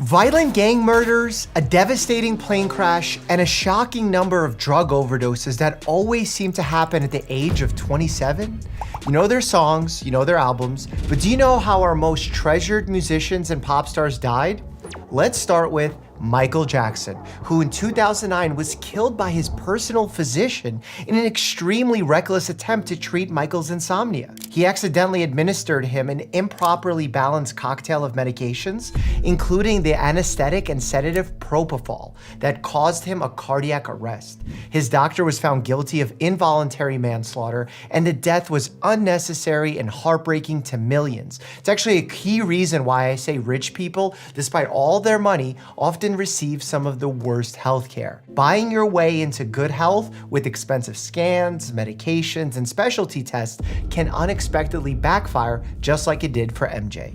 Violent gang murders, a devastating plane crash, and a shocking number of drug overdoses that always seem to happen at the age of 27? You know their songs, you know their albums, but do you know how our most treasured musicians and pop stars died? Let's start with Michael Jackson, who in 2009 was killed by his personal physician in an extremely reckless attempt to treat Michael's insomnia. He accidentally administered him an improperly balanced cocktail of medications, including the anesthetic and sedative propofol, that caused him a cardiac arrest. His doctor was found guilty of involuntary manslaughter, and the death was unnecessary and heartbreaking to millions. It's actually a key reason why I say rich people, despite all their money, often receive some of the worst healthcare. Buying your way into good health with expensive scans, medications, and specialty tests can unexpectedly backfire, just like it did for MJ.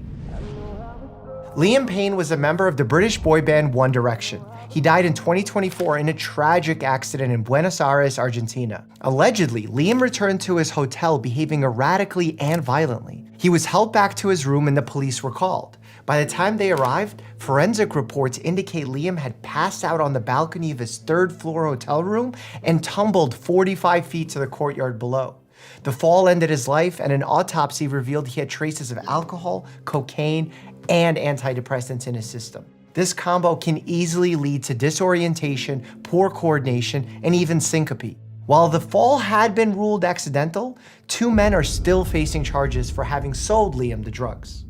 Liam Payne was a member of the British boy band One Direction. He died in 2024 in a tragic accident in Buenos Aires, Argentina. Allegedly, Liam returned to his hotel behaving erratically and violently. He was held back to his room and the police were called. By the time they arrived, forensic reports indicate Liam had passed out on the balcony of his third-floor hotel room and tumbled 45 feet to the courtyard below. The fall ended his life, and an autopsy revealed he had traces of alcohol, cocaine, and antidepressants in his system. This combo can easily lead to disorientation, poor coordination, and even syncope. While the fall had been ruled accidental, 2 men are still facing charges for having sold Liam the drugs.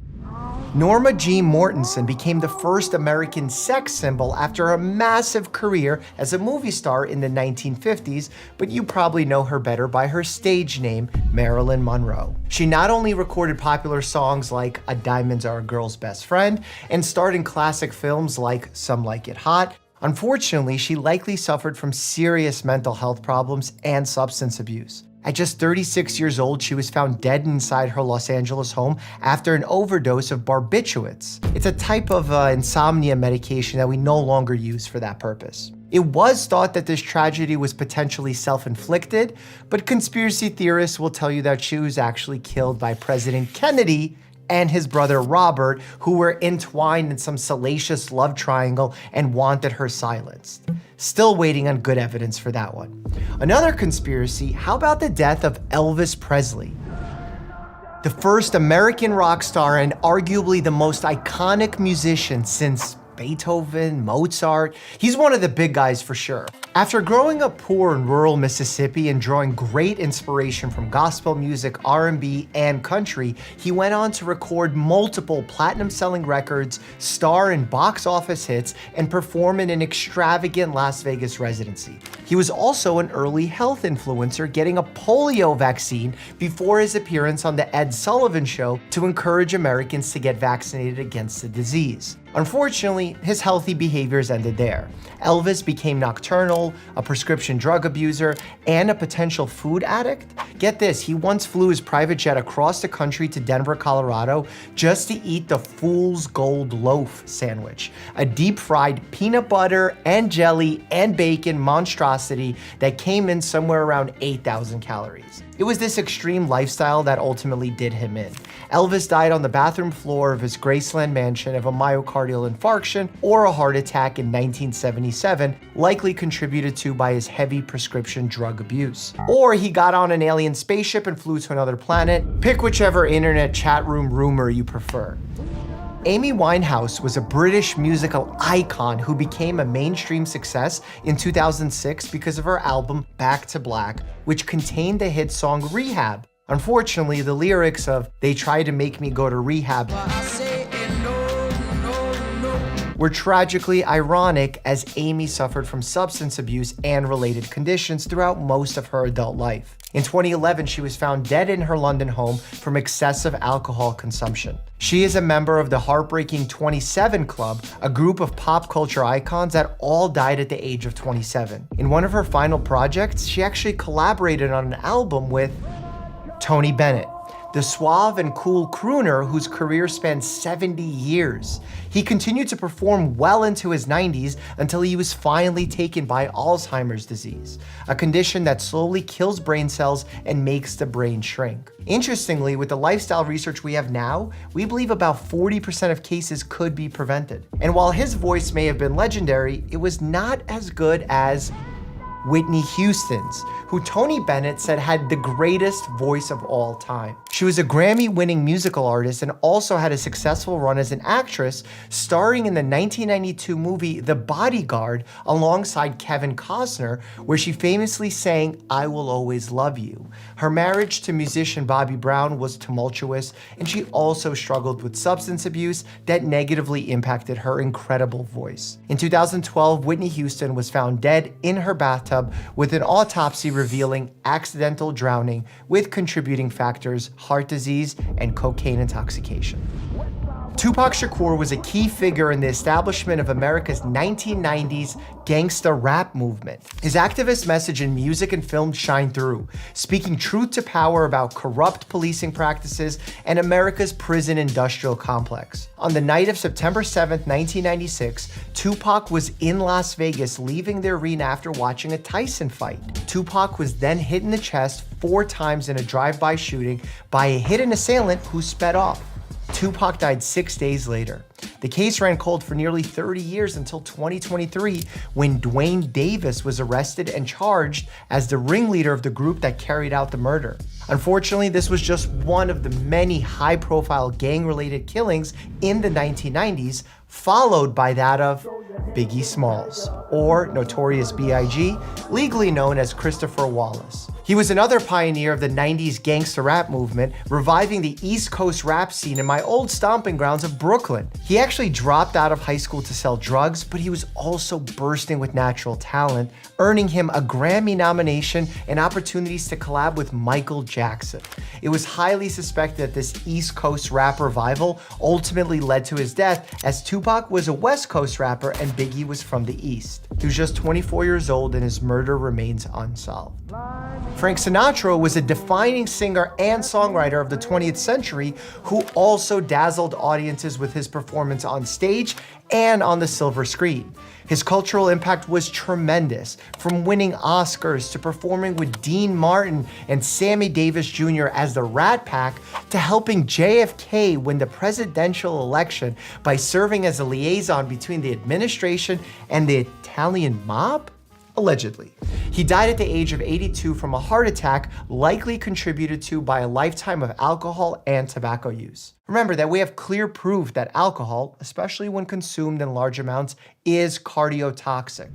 Norma Jean Mortensen became the first American sex symbol after a massive career as a movie star in the 1950s, but you probably know her better by her stage name, Marilyn Monroe. She not only recorded popular songs like "A Diamonds Are a Girl's Best Friend" and starred in classic films like "Some Like It Hot." Unfortunately, she likely suffered from serious mental health problems and substance abuse. At just 36 years old, she was found dead inside her Los Angeles home after an overdose of barbiturates. It's a type of insomnia medication that we no longer use for that purpose. It was thought that this tragedy was potentially self-inflicted, but conspiracy theorists will tell you that she was actually killed by President Kennedy and his brother Robert, who were entwined in some salacious love triangle and wanted her silenced. Still waiting on good evidence for that one. Another conspiracy, how about the death of Elvis Presley? The first American rock star and arguably the most iconic musician since Beethoven, Mozart. He's one of the big guys for sure. After growing up poor in rural Mississippi and drawing great inspiration from gospel music, R&B, and country, he went on to record multiple platinum-selling records, star in box office hits, and perform in an extravagant Las Vegas residency. He was also an early health influencer, getting a polio vaccine before his appearance on The Ed Sullivan Show to encourage Americans to get vaccinated against the disease. Unfortunately, his healthy behaviors ended there. Elvis became nocturnal, a prescription drug abuser, and a potential food addict. Get this, he once flew his private jet across the country to Denver, Colorado, just to eat the Fool's Gold Loaf sandwich, a deep-fried peanut butter and jelly and bacon monstrosity that came in somewhere around 8,000 calories. It was this extreme lifestyle that ultimately did him in. Elvis died on the bathroom floor of his Graceland mansion of a myocardial infarction or a heart attack in 1977, likely contributed to by his heavy prescription drug abuse. Or he got on an alien spaceship and flew to another planet. Pick whichever internet chat room rumor you prefer. Amy Winehouse was a British musical icon who became a mainstream success in 2006 because of her album Back to Black, which contained the hit song Rehab. Unfortunately, the lyrics of "They Tried to Make Me Go to Rehab" were tragically ironic, as Amy suffered from substance abuse and related conditions throughout most of her adult life. In 2011, she was found dead in her London home from excessive alcohol consumption. She is a member of the heartbreaking 27 Club, a group of pop culture icons that all died at the age of 27. In one of her final projects, she actually collaborated on an album with Tony Bennett. the suave and cool crooner whose career spanned 70 years. He continued to perform well into his 90s until he was finally taken by Alzheimer's disease, a condition that slowly kills brain cells and makes the brain shrink. Interestingly, with the lifestyle research we have now, we believe about 40% of cases could be prevented. And while his voice may have been legendary, it was not as good as Whitney Houston's, who Tony Bennett said had the greatest voice of all time. She was a Grammy-winning musical artist and also had a successful run as an actress, starring in the 1992 movie The Bodyguard alongside Kevin Costner, where she famously sang "I Will Always Love You." Her marriage to musician Bobby Brown was tumultuous, and she also struggled with substance abuse that negatively impacted her incredible voice. In 2012, Whitney Houston was found dead in her bathtub with an autopsy revealing accidental drowning with contributing factors, heart disease, and cocaine intoxication. Tupac Shakur was a key figure in the establishment of America's 1990s gangsta rap movement. His activist message in music and film shined through, speaking truth to power about corrupt policing practices and America's prison industrial complex. On the night of September 7th, 1996, Tupac was in Las Vegas leaving the arena after watching a Tyson fight. Tupac was then hit in the chest 4 times in a drive-by shooting by a hidden assailant who sped off. Tupac died 6 days later. The case ran cold for nearly 30 years until 2023, when Dwayne Davis was arrested and charged as the ringleader of the group that carried out the murder. Unfortunately, this was just one of the many high-profile gang-related killings in the 1990s, followed by that of Biggie Smalls, or Notorious B.I.G., legally known as Christopher Wallace. He was another pioneer of the 90s gangsta rap movement, reviving the East Coast rap scene in my old stomping grounds of Brooklyn. He actually dropped out of high school to sell drugs, but he was also bursting with natural talent, earning him a Grammy nomination and opportunities to collab with Michael Jackson. It was highly suspected that this East Coast rap revival ultimately led to his death, as Tupac was a West Coast rapper and Biggie was from the East. He was just 24 years old and his murder remains unsolved. Frank Sinatra was a defining singer and songwriter of the 20th century who also dazzled audiences with his performance on stage and on the silver screen. His cultural impact was tremendous, from winning Oscars to performing with Dean Martin and Sammy Davis Jr. as the Rat Pack, to helping JFK win the presidential election by serving as a liaison between the administration and the Italian mob? Allegedly. He died at the age of 82 from a heart attack, likely contributed to by a lifetime of alcohol and tobacco use. Remember that we have clear proof that alcohol, especially when consumed in large amounts, is cardiotoxic.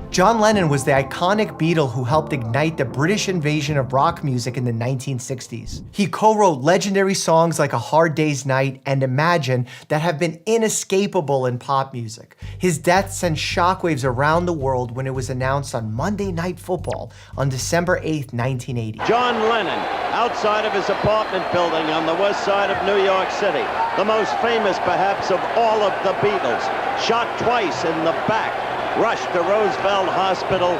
John Lennon was the iconic Beatle who helped ignite the British invasion of rock music in the 1960s. He co-wrote legendary songs like A Hard Day's Night and Imagine that have been inescapable in pop music. His death sent shockwaves around the world when it was announced on Monday Night Football on December 8th, 1980. John Lennon, outside of his apartment building on the west side of New York City, the most famous perhaps of all of the Beatles, shot twice in the back, rushed to Roosevelt Hospital,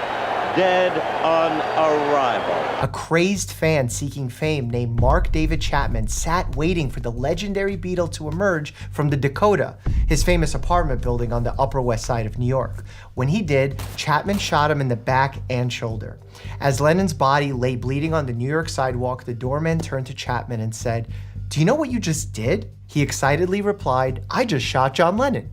dead on arrival. A crazed fan seeking fame named Mark David Chapman sat waiting for the legendary Beatle to emerge from the Dakota, his famous apartment building on the Upper West Side of New York. When he did, Chapman shot him in the back and shoulder. As Lennon's body lay bleeding on the New York sidewalk, the doorman turned to Chapman and said, "Do you know what you just did?" He excitedly replied, "I just shot John Lennon."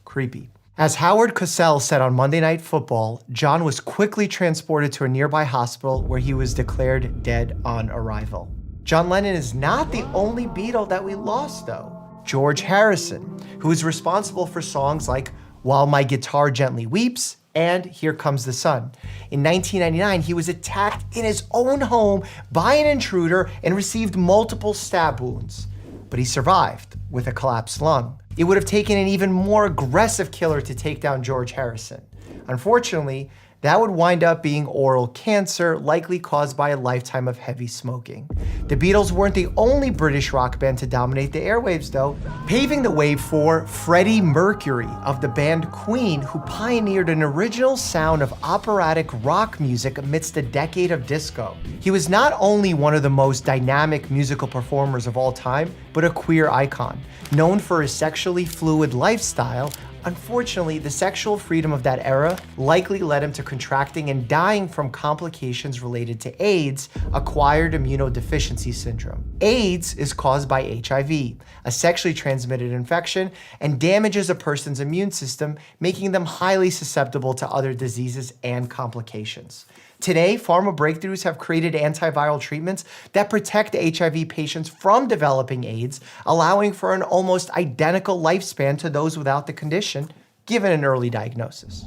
Creepy. As Howard Cosell said on Monday Night Football, John was quickly transported to a nearby hospital where he was declared dead on arrival. John Lennon is not the only Beatle that we lost, though. George Harrison, who is responsible for songs like While My Guitar Gently Weeps and Here Comes the Sun. In 1999, he was attacked in his own home by an intruder and received multiple stab wounds. But he survived with a collapsed lung. It would have taken an even more aggressive killer to take down George Harrison. Unfortunately, That would wind up being oral cancer, likely caused by a lifetime of heavy smoking. The Beatles weren't the only British rock band to dominate the airwaves though, paving the way for Freddie Mercury of the band Queen, who pioneered an original sound of operatic rock music amidst a decade of disco. He was not only one of the most dynamic musical performers of all time, but a queer icon, known for his sexually fluid lifestyle. Unfortunately, the sexual freedom of that era likely led him to contracting and dying from complications related to AIDS, acquired immunodeficiency syndrome. AIDS is caused by HIV, a sexually transmitted infection, and damages a person's immune system, making them highly susceptible to other diseases and complications. Today, pharma breakthroughs have created antiviral treatments that protect HIV patients from developing AIDS, allowing for an almost identical lifespan to those without the condition, given an early diagnosis.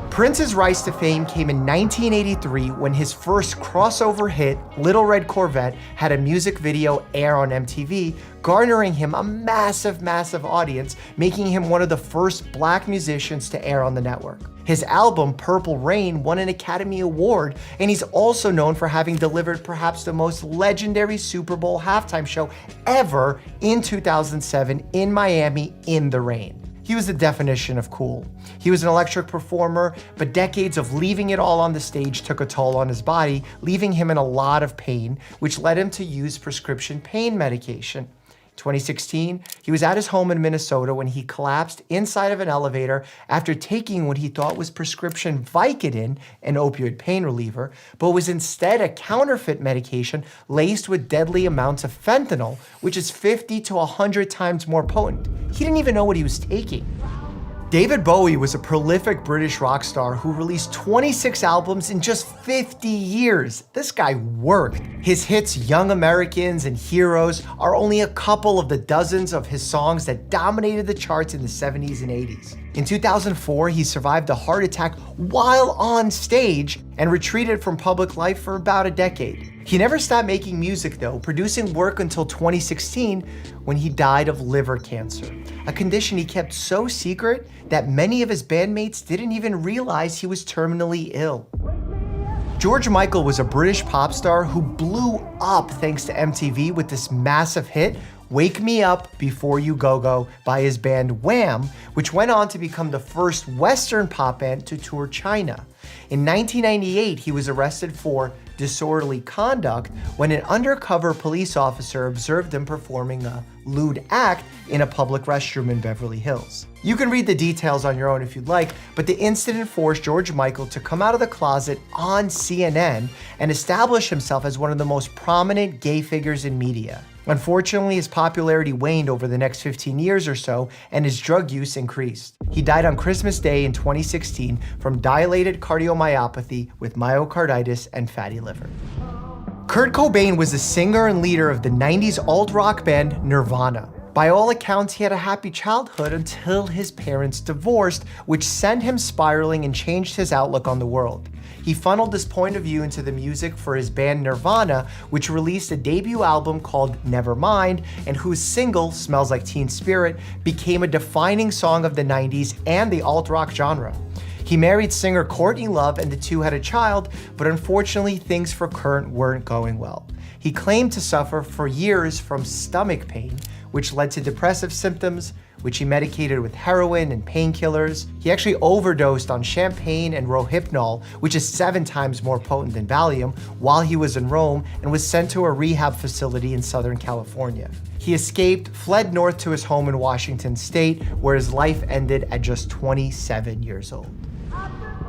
Prince's rise to fame came in 1983 when his first crossover hit, Little Red Corvette, had a music video air on MTV, garnering him a massive audience, making him one of the first black musicians to air on the network. His album, Purple Rain, won an Academy Award, and he's also known for having delivered perhaps the most legendary Super Bowl halftime show ever in 2007 in Miami in the rain. He was the definition of cool. He was an electric performer, but decades of leaving it all on the stage took a toll on his body, leaving him in a lot of pain, which led him to use prescription pain medication. 2016, he was at his home in Minnesota when he collapsed inside of an elevator after taking what he thought was prescription Vicodin, an opioid pain reliever, but was instead a counterfeit medication laced with deadly amounts of fentanyl, which is 50 to 100 times more potent. He didn't even know what he was taking. David Bowie was a prolific British rock star who released 26 albums in just 50 years. This guy worked. His hits Young Americans and Heroes are only a couple of the dozens of his songs that dominated the charts in the 70s and 80s. In 2004, he survived a heart attack while on stage and retreated from public life for about a decade. He never stopped making music though, producing work until 2016 when he died of liver cancer, a condition he kept so secret that many of his bandmates didn't even realize he was terminally ill. George Michael was a British pop star who blew up thanks to MTV with this massive hit, Wake Me Up Before You Go-Go by his band Wham, which went on to become the first Western pop band to tour China. In 1998, he was arrested for disorderly conduct when an undercover police officer observed him performing a lewd act in a public restroom in Beverly Hills. You can read the details on your own if you'd like, but the incident forced George Michael to come out of the closet on CNN and establish himself as one of the most prominent gay figures in media. Unfortunately, his popularity waned over the next 15 years or so, and his drug use increased. He died on Christmas Day in 2016 from dilated cardiomyopathy with myocarditis and fatty liver. Kurt Cobain was the singer and leader of the 90s alt-rock band Nirvana. By all accounts, he had a happy childhood until his parents divorced, which sent him spiraling and changed his outlook on the world. He funneled this point of view into the music for his band Nirvana, which released a debut album called Nevermind, and whose single, Smells Like Teen Spirit, became a defining song of the 90s and the alt-rock genre. He married singer Courtney Love and the two had a child, but unfortunately things for Kurt weren't going well. He claimed to suffer for years from stomach pain, which led to depressive symptoms, which he medicated with heroin and painkillers. He actually overdosed on champagne and Rohypnol, which is 7 times more potent than Valium, while he was in Rome and was sent to a rehab facility in Southern California. He escaped, fled north to his home in Washington State, where his life ended at just 27 years old.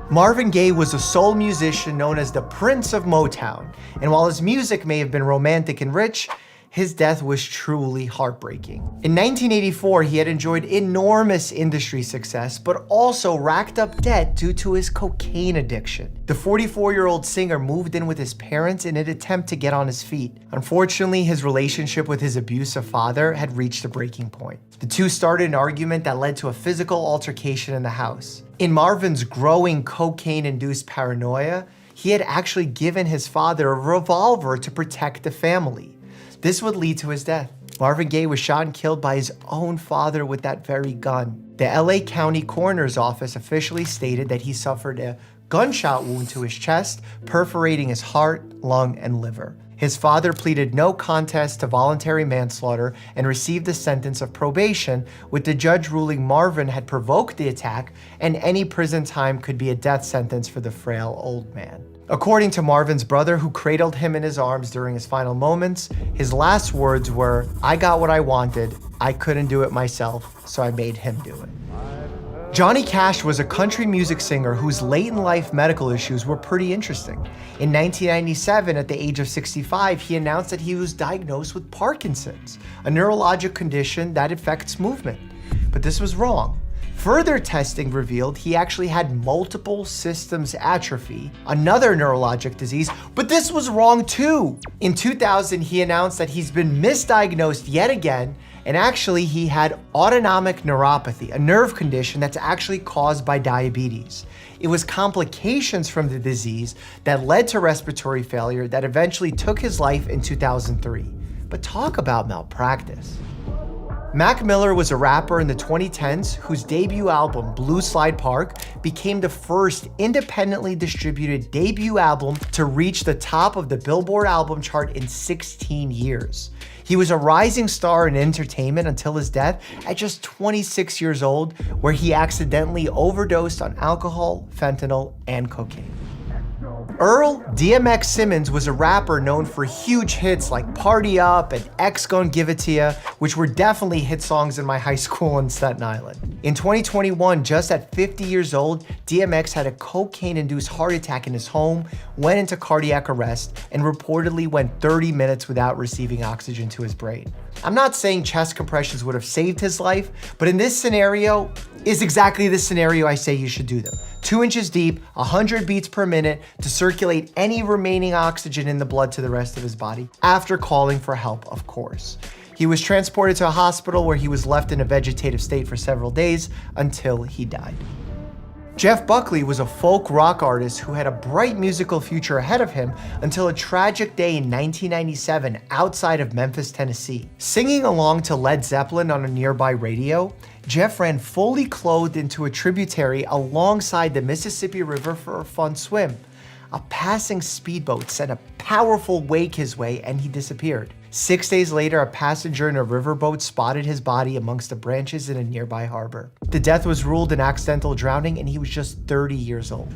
Marvin Gaye was a soul musician known as the Prince of Motown, and while his music may have been romantic and rich, his death was truly heartbreaking. In 1984, he had enjoyed enormous industry success, but also racked up debt due to his cocaine addiction. The 44-year-old singer moved in with his parents in an attempt to get on his feet. Unfortunately, his relationship with his abusive father had reached a breaking point. The two started an argument that led to a physical altercation in the house. In Marvin's growing cocaine-induced paranoia, he had actually given his father a revolver to protect the family. This would lead to his death. Marvin Gaye was shot and killed by his own father with that very gun. The LA County Coroner's Office officially stated that he suffered a gunshot wound to his chest, perforating his heart, lung, and liver. His father pleaded no contest to voluntary manslaughter and received a sentence of probation, with the judge ruling Marvin had provoked the attack and any prison time could be a death sentence for the frail old man. According to Marvin's brother, who cradled him in his arms during his final moments, his last words were, "I got what I wanted. I couldn't do it myself, so I made him do it." Johnny Cash was a country music singer whose late-in-life medical issues were pretty interesting. In 1997, at the age of 65, he announced that he was diagnosed with Parkinson's, a neurologic condition that affects movement. But this was wrong. Further testing revealed he actually had multiple systems atrophy, another neurologic disease, but this was wrong too. In 2000, he announced that he's been misdiagnosed yet again, and actually he had autonomic neuropathy, a nerve condition that's actually caused by diabetes. It was complications from the disease that led to respiratory failure that eventually took his life in 2003. But talk about malpractice. Mac Miller was a rapper in the 2010s whose debut album, Blue Slide Park, became the first independently distributed debut album to reach the top of the Billboard album chart in 16 years. He was a rising star in entertainment until his death at just 26 years old, where he accidentally overdosed on alcohol, fentanyl, and cocaine. Earl DMX Simmons was a rapper known for huge hits like Party Up and X Gon' Give It To Ya, which were definitely hit songs in my high school in Staten Island. In 2021, just at 50 years old, DMX had a cocaine-induced heart attack in his home, went into cardiac arrest, and reportedly went 30 minutes without receiving oxygen to his brain. I'm not saying chest compressions would have saved his life, but in this scenario is exactly the scenario I say you should do them. 2 inches deep, 100 beats per minute to circulate any remaining oxygen in the blood to the rest of his body, after calling for help, of course. He was transported to a hospital where he was left in a vegetative state for several days until he died. Jeff Buckley was a folk rock artist who had a bright musical future ahead of him until a tragic day in 1997 outside of Memphis, Tennessee. Singing along to Led Zeppelin on a nearby radio, Jeff ran fully clothed into a tributary alongside the Mississippi River for a fun swim. A passing speedboat sent a powerful wake his way and he disappeared. 6 days later, a passenger in a riverboat spotted his body amongst the branches in a nearby harbor. The death was ruled an accidental drowning and he was just 30 years old.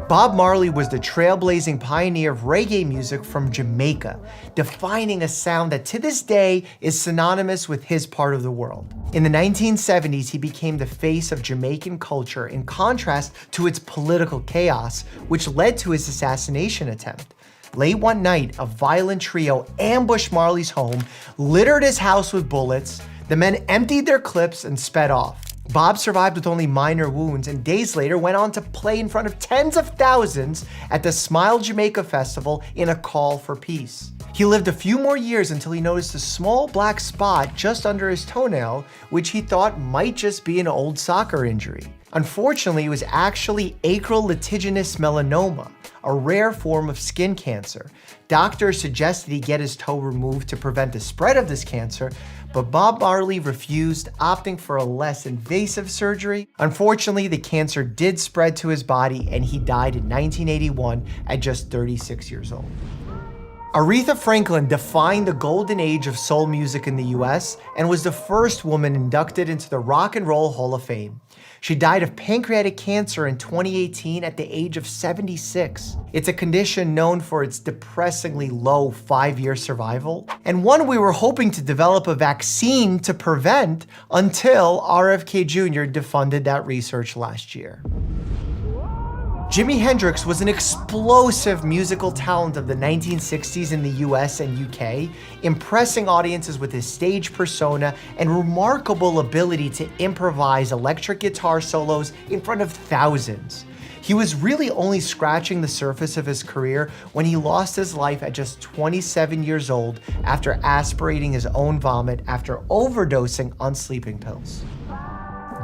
Bob Marley was the trailblazing pioneer of reggae music from Jamaica, defining a sound that to this day is synonymous with his part of the world. In the 1970s, he became the face of Jamaican culture in contrast to its political chaos, which led to his assassination attempt. Late one night, a violent trio ambushed Marley's home, littered his house with bullets. The men emptied their clips and sped off. Bob survived with only minor wounds and days later went on to play in front of tens of thousands at the Smile Jamaica Festival in a call for peace. He lived a few more years until he noticed a small black spot just under his toenail, which he thought might just be an old soccer injury. Unfortunately, it was actually acral litiginous melanoma, a rare form of skin cancer. Doctors suggested he get his toe removed to prevent the spread of this cancer, but Bob Marley refused, opting for a less invasive surgery. Unfortunately, the cancer did spread to his body and he died in 1981 at just 36 years old. Aretha Franklin defined the golden age of soul music in the US and was the first woman inducted into the Rock and Roll Hall of Fame. She died of pancreatic cancer in 2018 at the age of 76. It's a condition known for its depressingly low 5-year survival, and one we were hoping to develop a vaccine to prevent until RFK Jr. defunded that research last year. Jimi Hendrix was an explosive musical talent of the 1960s in the US and UK, impressing audiences with his stage persona and remarkable ability to improvise electric guitar solos in front of thousands. He was really only scratching the surface of his career when he lost his life at just 27 years old after aspirating his own vomit after overdosing on sleeping pills.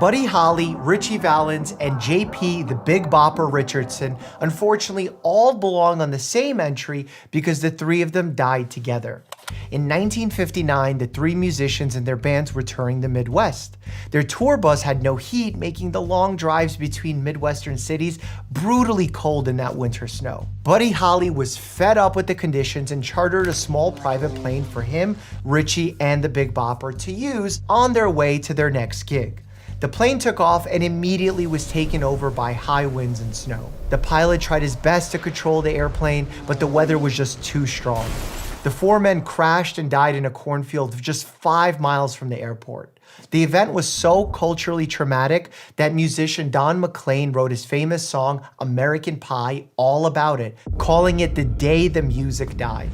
Buddy Holly, Ritchie Valens, and JP the Big Bopper Richardson unfortunately all belong on the same entry because the three of them died together. In 1959, the three musicians and their bands were touring the Midwest. Their tour bus had no heat, making the long drives between Midwestern cities brutally cold in that winter snow. Buddy Holly was fed up with the conditions and chartered a small private plane for him, Richie, and the Big Bopper to use on their way to their next gig. The plane took off and immediately was taken over by high winds and snow. The pilot tried his best to control the airplane, but the weather was just too strong. The four men crashed and died in a cornfield just 5 miles from the airport. The event was so culturally traumatic that musician Don McLean wrote his famous song, American Pie, all about it, calling it the day the music died.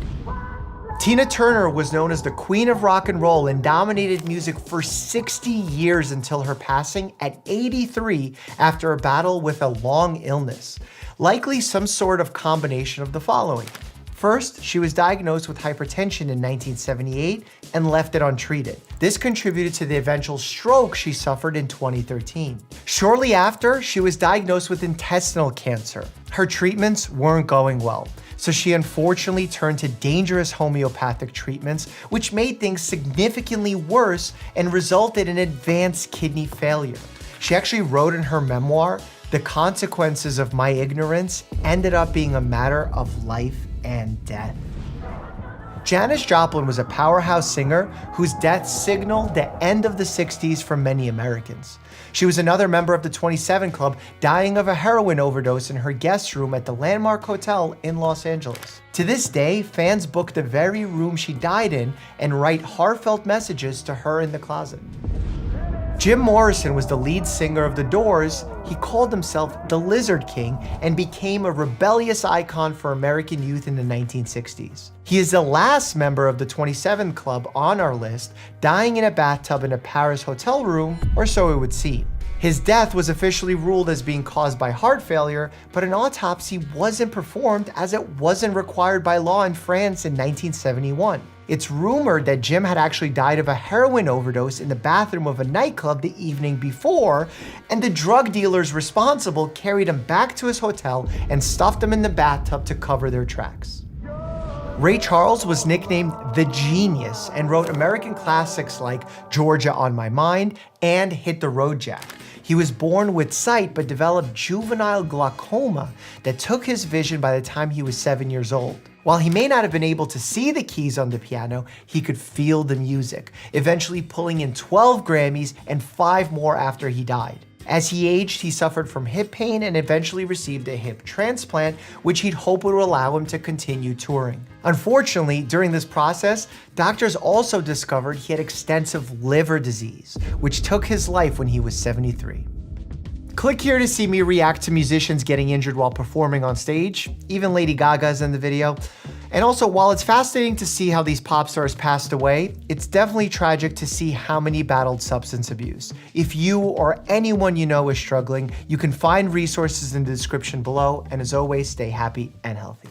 Tina Turner was known as the Queen of Rock and Roll and dominated music for 60 years until her passing at 83 after a battle with a long illness. Likely some sort of combination of the following. First, she was diagnosed with hypertension in 1978 and left it untreated. This contributed to the eventual stroke she suffered in 2013. Shortly after, she was diagnosed with intestinal cancer. Her treatments weren't going well, so she unfortunately turned to dangerous homeopathic treatments, which made things significantly worse and resulted in advanced kidney failure. She actually wrote in her memoir, "The consequences of my ignorance ended up being a matter of life and death." Janis Joplin was a powerhouse singer whose death signaled the end of the 60s for many Americans. She was another member of the 27 Club, dying of a heroin overdose in her guest room at the Landmark Hotel in Los Angeles. To this day, fans book the very room she died in and write heartfelt messages to her in the closet. Jim Morrison was the lead singer of The Doors. He called himself the Lizard King and became a rebellious icon for American youth in the 1960s. He is the last member of the 27 Club on our list, dying in a bathtub in a Paris hotel room, or so it would seem. His death was officially ruled as being caused by heart failure, but an autopsy wasn't performed as it wasn't required by law in France in 1971. It's rumored that Jim had actually died of a heroin overdose in the bathroom of a nightclub the evening before, and the drug dealers responsible carried him back to his hotel and stuffed him in the bathtub to cover their tracks. Ray Charles was nicknamed the Genius and wrote American classics like Georgia on My Mind and Hit the Road Jack. He was born with sight but developed juvenile glaucoma that took his vision by the time he was 7 years old. While he may not have been able to see the keys on the piano, he could feel the music, eventually pulling in 12 Grammys and 5 more after he died. As he aged, he suffered from hip pain and eventually received a hip transplant, which he'd hope would allow him to continue touring. Unfortunately, during this process, doctors also discovered he had extensive liver disease, which took his life when he was 73. Click here to see me react to musicians getting injured while performing on stage. Even Lady Gaga's in the video. And also, while it's fascinating to see how these pop stars passed away, it's definitely tragic to see how many battled substance abuse. If you or anyone you know is struggling, you can find resources in the description below. And as always, stay happy and healthy.